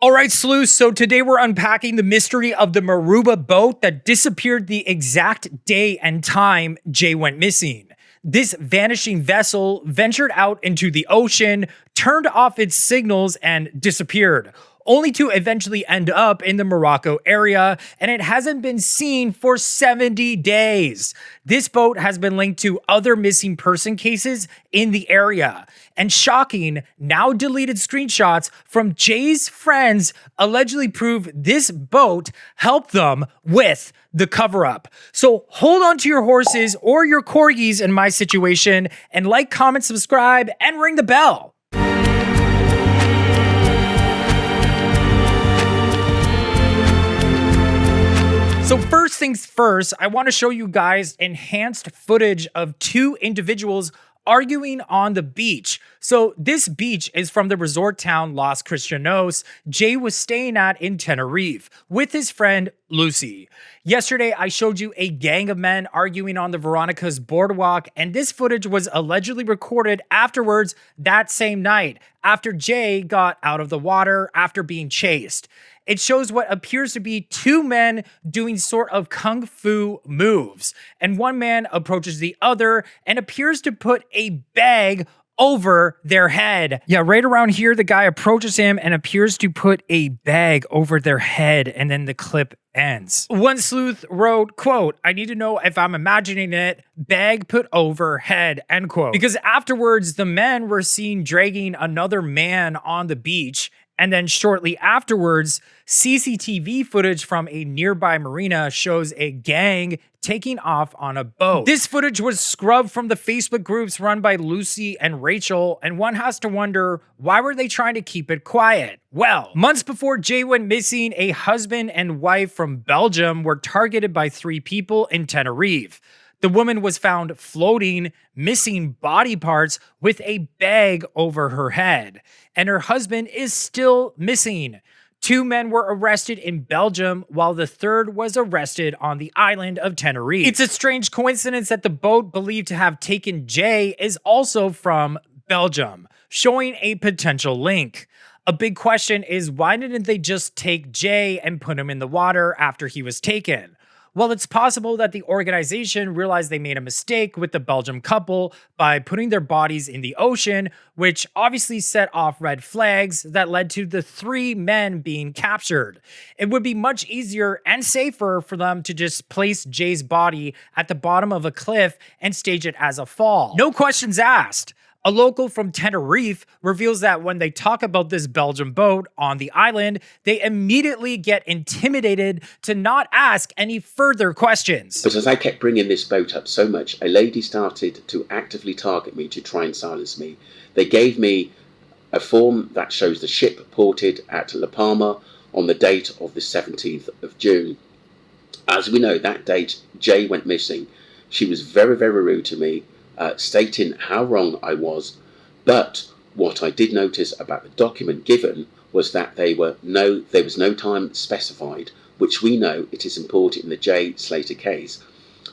All right, sleuths, so today we're unpacking the mystery of the Maruba boat that disappeared the exact day and time Jay went missing. This vanishing vessel ventured out into the ocean, turned off its signals, and disappeared, only to eventually end up in the Morocco area, and it hasn't been seen for 70 days. This boat has been linked to other missing person cases in the area, and shocking, now deleted screenshots from Jay's friends allegedly prove this boat helped them with the cover-up. So hold on to your horses or your corgis in my situation, and like, comment, subscribe, and ring the bell. So first things first, I want to show you guys enhanced footage of two individuals arguing on the beach. So this beach is from the resort town Los Cristianos Jay was staying at in Tenerife with his friend Lucy. Yesterday, I showed you a gang of men arguing on the Veronica's boardwalk, and this footage was allegedly recorded afterwards that same night, after Jay got out of the water after being chased. It shows what appears to be two men doing sort of kung fu moves, and one man approaches the other and appears to put a bag over their head. Yeah, right around here, the guy approaches him and appears to put a bag over their head, and then the clip ends. One sleuth wrote, quote, "I need to know if I'm imagining it, bag put over head," end quote. Because afterwards, the men were seen dragging another man on the beach, and then shortly afterwards, CCTV footage from a nearby marina shows a gang taking off on a boat. This footage was scrubbed from the Facebook groups run by Lucy and Rachel, and one has to wonder, why were they trying to keep it quiet? Well, months before Jay went missing, a husband and wife from Belgium were targeted by 3 people in Tenerife. The woman was found floating, missing body parts with a bag over her head, and her husband is still missing. 2 men were arrested in Belgium, while the third was arrested on the island of Tenerife. It's a strange coincidence that the boat believed to have taken Jay is also from Belgium, showing a potential link. A big question is, why didn't they just take Jay and put him in the water after he was taken? Well, it's possible that the organization realized they made a mistake with the Belgium couple by putting their bodies in the ocean, which obviously set off red flags that led to the 3 men being captured. It would be much easier and safer for them to just place Jay's body at the bottom of a cliff and stage it as a fall. No questions asked. A local from Tenerife reveals that when they talk about this Belgian boat on the island, they immediately get intimidated to not ask any further questions. But as I kept bringing this boat up so much, a lady started to actively target me to try and silence me. They gave me a form that shows the ship ported at La Palma on the date of the 17th of June. As we know, that date, Jay went missing. She was very, very rude to me, stating how wrong I was, but what I did notice about the document given was that there was no time specified, which we know it is important in the Jay Slater case.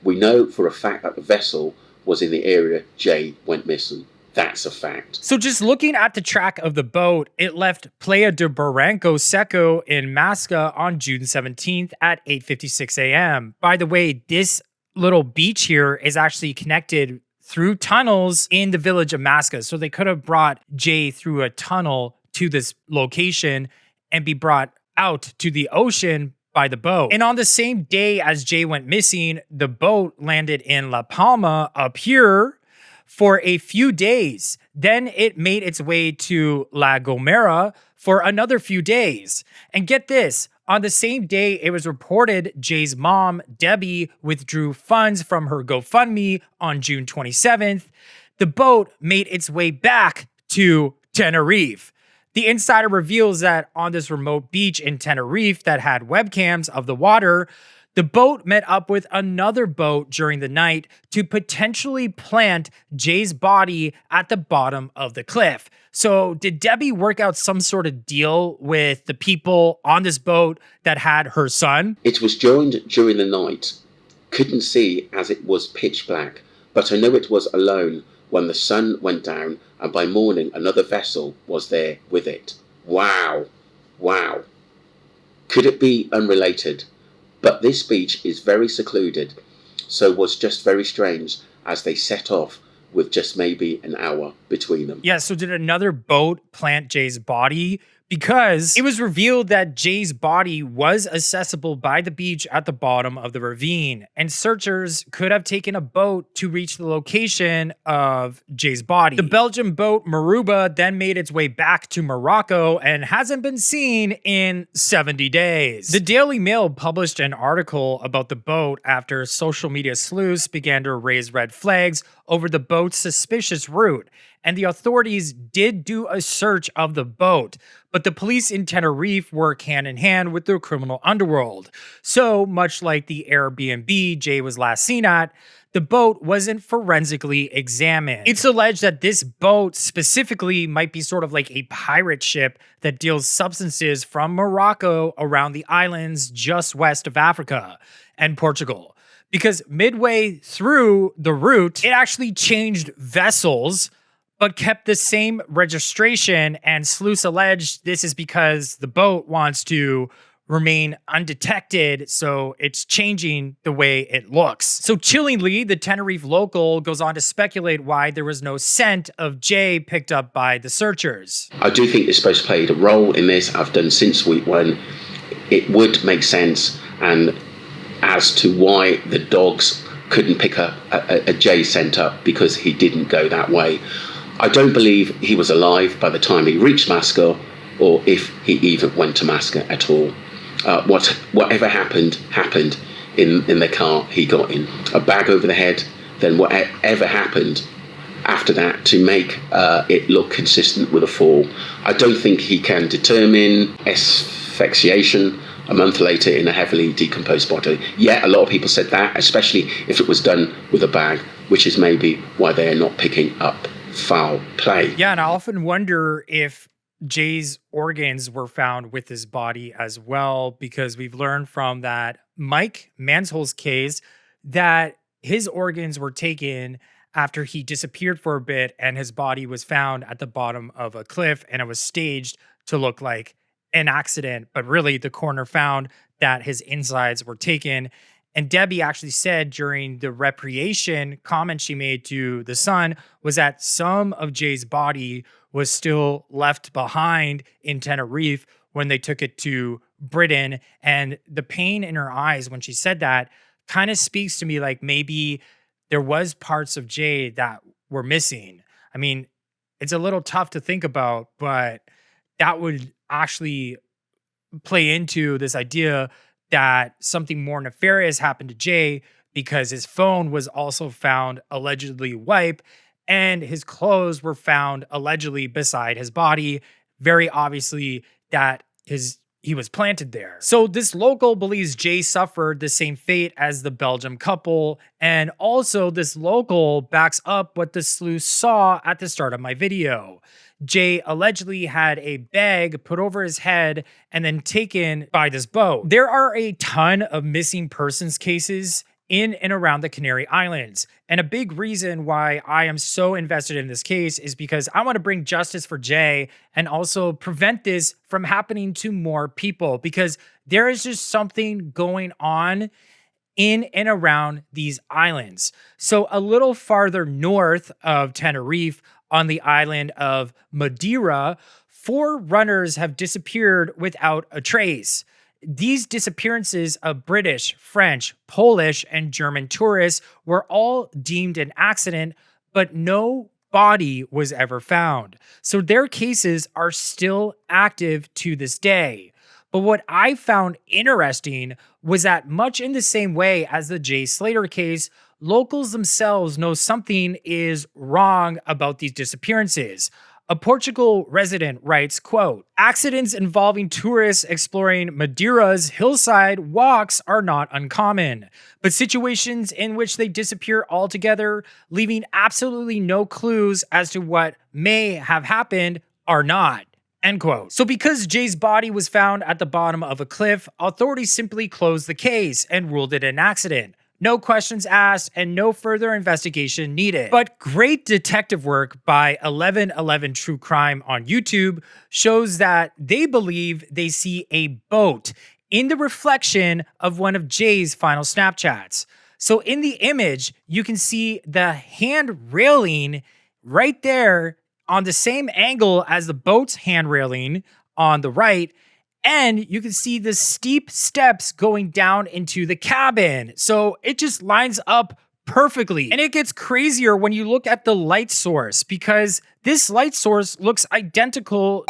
We know for a fact that the vessel was in the area Jay went missing. That's a fact. So just looking at the track of the boat, it left Playa de Barranco Seco in Masca on June 17th at 8:56 a.m. By the way, this little beach here is actually connected through tunnels in the village of Masca. So they could have brought Jay through a tunnel to this location and be brought out to the ocean by the boat. And on the same day as Jay went missing, the boat landed in La Palma up here for a few days. Then it made its way to La Gomera for another few days. And get this, on the same day, it was reported Jay's mom, Debbie, withdrew funds from her GoFundMe on June 27th. The boat made its way back to Tenerife. The insider reveals that on this remote beach in Tenerife that had webcams of the water, the boat met up with another boat during the night to potentially plant Jay's body at the bottom of the cliff. So did Debbie work out some sort of deal with the people on this boat that had her son? It was joined during the night. Couldn't see as it was pitch black, but I know it was alone when the sun went down, and by morning another vessel was there with it. Wow. Wow. Could it be unrelated? But this beach is very secluded, so was just very strange as they set off with just maybe an hour between them. Yeah, so did another boat plant Jay's body? Because it was revealed that Jay's body was accessible by the beach at the bottom of the ravine, and searchers could have taken a boat to reach the location of Jay's body. The Belgian boat Maruba then made its way back to Morocco and hasn't been seen in 70 days. The Daily Mail published an article about the boat after social media sleuths began to raise red flags over the boat's suspicious route, and the authorities did do a search of the boat, but the police in Tenerife work hand in hand with the criminal underworld. So, much like the Airbnb Jay was last seen at, the boat wasn't forensically examined. It's alleged that this boat specifically might be sort of like a pirate ship that deals substances from Morocco around the islands just west of Africa and Portugal. Because midway through the route, it actually changed vessels, but kept the same registration, and sleuths allege this is because the boat wants to remain undetected, so it's changing the way it looks. So chillingly, the Tenerife local goes on to speculate why there was no scent of Jay picked up by the searchers. I do think it's supposed to play a role in this. I've done since week one. It would make sense, and as to why the dogs couldn't pick a Jay scent up because he didn't go that way. I don't believe he was alive by the time he reached Masca, or if he even went to Masca at all. Whatever happened in the car he got in. A bag over the head, then whatever happened after that to make it look consistent with a fall. I don't think he can determine asphyxiation a month later in a heavily decomposed body. Yeah, a lot of people said that, especially if it was done with a bag, which is maybe why they are not picking up foul play. Yeah, and I often wonder if Jay's organs were found with his body as well, because we've learned from that Mike Mansell's case that his organs were taken after he disappeared for a bit, and his body was found at the bottom of a cliff, and it was staged to look like an accident, but really the coroner found that his insides were taken. And Debbie actually said during the repatriation comment she made to The Sun was that some of Jay's body was still left behind in Tenerife when they took it to Britain. And the pain in her eyes when she said that kind of speaks to me like maybe there was parts of Jay that were missing. I mean, it's a little tough to think about, but that would actually play into this idea that something more nefarious happened to Jay, because his phone was also found allegedly wiped and his clothes were found allegedly beside his body. Very obviously that he was planted there. So this local believes Jay suffered the same fate as the Belgium couple, and also this local backs up what the sleuth saw at the start of my video. Jay allegedly had a bag put over his head and then taken by this boat. There are a ton of missing persons cases in and around the Canary Islands. And a big reason why I am so invested in this case is because I want to bring justice for Jay and also prevent this from happening to more people, because there is just something going on in and around these islands. So a little farther north of Tenerife, on the island of Madeira, 4 runners have disappeared without a trace. These disappearances of British, French, Polish, and German tourists were all deemed an accident, but no body was ever found. So their cases are still active to this day. But what I found interesting was that, much in the same way as the Jay Slater case, locals themselves know something is wrong about these disappearances. A Portugal resident writes, quote, "Accidents involving tourists exploring Madeira's hillside walks are not uncommon, but situations in which they disappear altogether, leaving absolutely no clues as to what may have happened, are not." End quote. So because Jay's body was found at the bottom of a cliff, authorities simply closed the case and ruled it an accident. No questions asked and no further investigation needed. But great detective work by 1111 True Crime on YouTube shows that they believe they see a boat in the reflection of one of Jay's final Snapchats. So in the image, you can see the hand railing right there on the same angle as the boat's hand railing on the right. And you can see the steep steps going down into the cabin. So it just lines up perfectly. And it gets crazier when you look at the light source, because this light source looks identical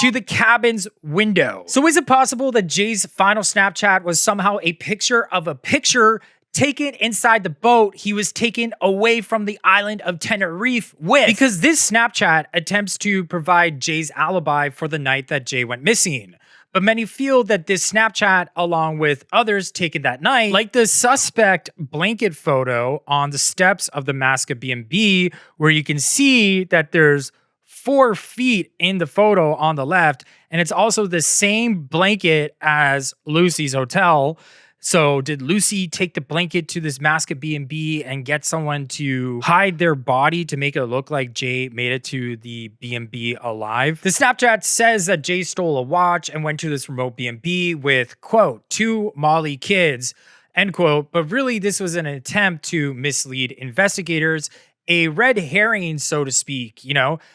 to the cabin's window. So is it possible that Jay's final Snapchat was somehow a picture of a picture taken inside the boat he was taken away from the island of Tenerife with? Because this Snapchat attempts to provide Jay's alibi for the night that Jay went missing. But many feel that this Snapchat, along with others taken that night, like the suspect blanket photo on the steps of the Masca B&B, where you can see that there's 4 feet in the photo on the left, and it's also the same blanket as Lucy's hotel. So did Lucy take the blanket to this Masca B&B and get someone to hide their body to make it look like Jay made it to the B&B alive? The Snapchat says that Jay stole a watch and went to this remote B&B with, quote, 2 Molly kids, end quote. But really, this was an attempt to mislead investigators, a red herring, so to speak,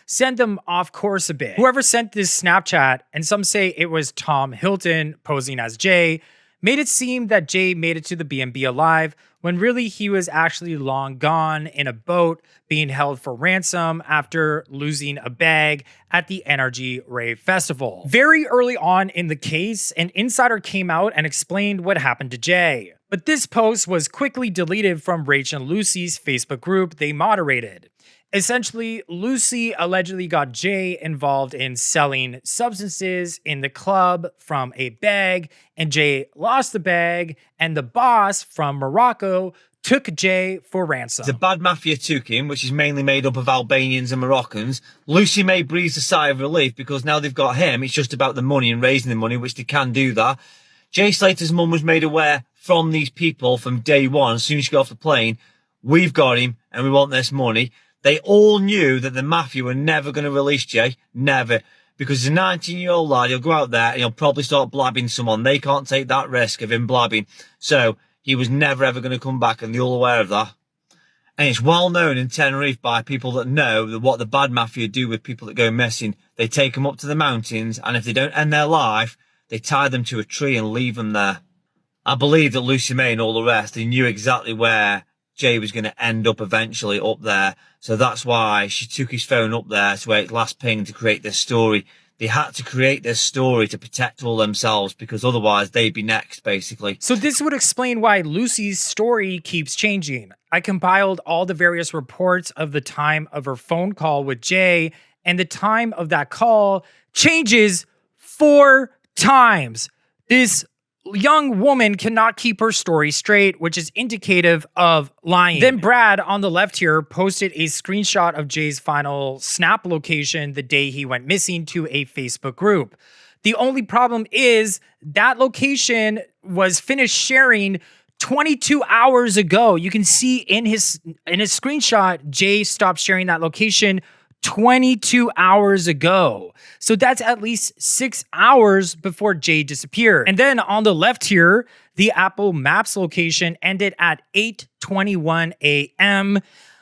send them off course a bit. Whoever sent this Snapchat, and some say it was Tom Hilton posing as Jay, made it seem that Jay made it to the B&B alive, when really he was actually long gone in a boat being held for ransom after losing a bag at the NRG Rave Festival. Very early on in the case, an insider came out and explained what happened to Jay. But this post was quickly deleted from Rach and Lucy's Facebook group they moderated. Essentially, Lucy allegedly got Jay involved in selling substances in the club from a bag, and Jay lost the bag, and the boss from Morocco took Jay for ransom. The bad mafia took him, which is mainly made up of Albanians and Moroccans. Lucy May breathes a sigh of relief because now they've got him. It's just about the money and raising the money, which they can do that. Jay Slater's mum was made aware from these people from day one. As soon as she got off the plane, we've got him and we want this money. They all knew that the mafia were never going to release Jay. Never. Because as a 19-year-old lad, he'll go out there and he'll probably start blabbing someone. They can't take that risk of him blabbing. So he was never ever going to come back, and they're all aware of that. And it's well known in Tenerife by people that know that what the bad mafia do with people that go missing. They take them up to the mountains, and if they don't end their life, they tie them to a tree and leave them there. I believe that Lucy May and all the rest, they knew exactly where Jay was going to end up eventually up there. So that's why she took his phone up there to where it last pinged to create this story. They had to create this story to protect all themselves, because otherwise they'd be next, basically. So this would explain why Lucy's story keeps changing. I compiled all the various reports of the time of her phone call with Jay, and the time of that call changes 4 times. This young woman cannot keep her story straight, which is indicative of lying. Then Brad on the left here posted a screenshot of Jay's final snap location the day he went missing to a Facebook group. The only problem is that location was finished sharing 22 hours ago. You can see in his screenshot, Jay stopped sharing that location 22 hours ago. So that's at least 6 hours before Jay disappeared. And then on the left here, the Apple Maps location ended at 8:21 a.m.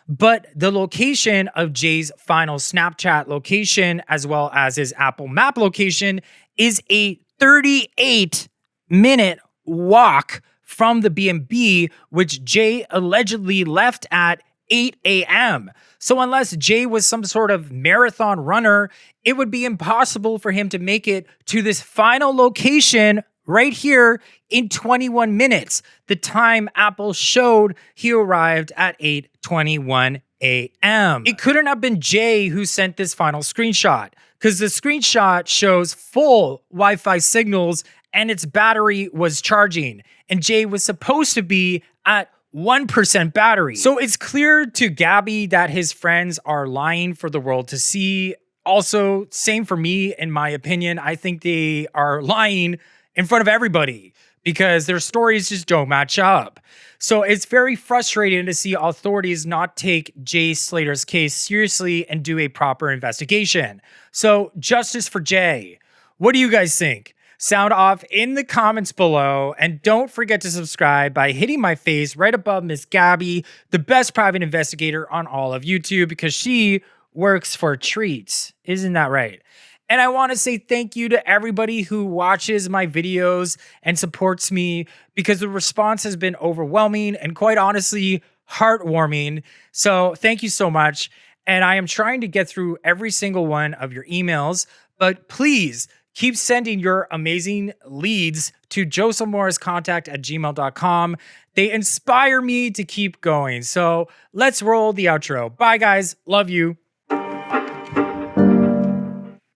But the location of Jay's final Snapchat location, as well as his Apple Map location, is a 38-minute walk from the B&B, which Jay allegedly left at 8 a.m. So unless Jay was some sort of marathon runner, it would be impossible for him to make it to this final location right here in 21 minutes. The time Apple showed he arrived at 8:21 a.m. It couldn't have been Jay who sent this final screenshot, because the screenshot shows full Wi-Fi signals and its battery was charging, and Jay was supposed to be at 1% battery. So it's clear to Gabby that his friends are lying for the world to see. Also, same for me, in my opinion. I think they are lying in front of everybody. because their stories just don't match up. So it's very frustrating to see authorities not take Jay Slater's case seriously and do a proper investigation. So justice for Jay. What do you guys think? Sound off in the comments below, and don't forget to subscribe by hitting my face right above Miss Gabby, the best private investigator on all of YouTube, because she works for treats. Isn't that right? And I want to say thank you to everybody who watches my videos and supports me, because the response has been overwhelming and, quite honestly, heartwarming. So thank you so much. And I am trying to get through every single one of your emails, but please keep sending your amazing leads to josephmorriscontact@gmail.com. They inspire me to keep going. So let's roll the outro. Bye, guys. Love you.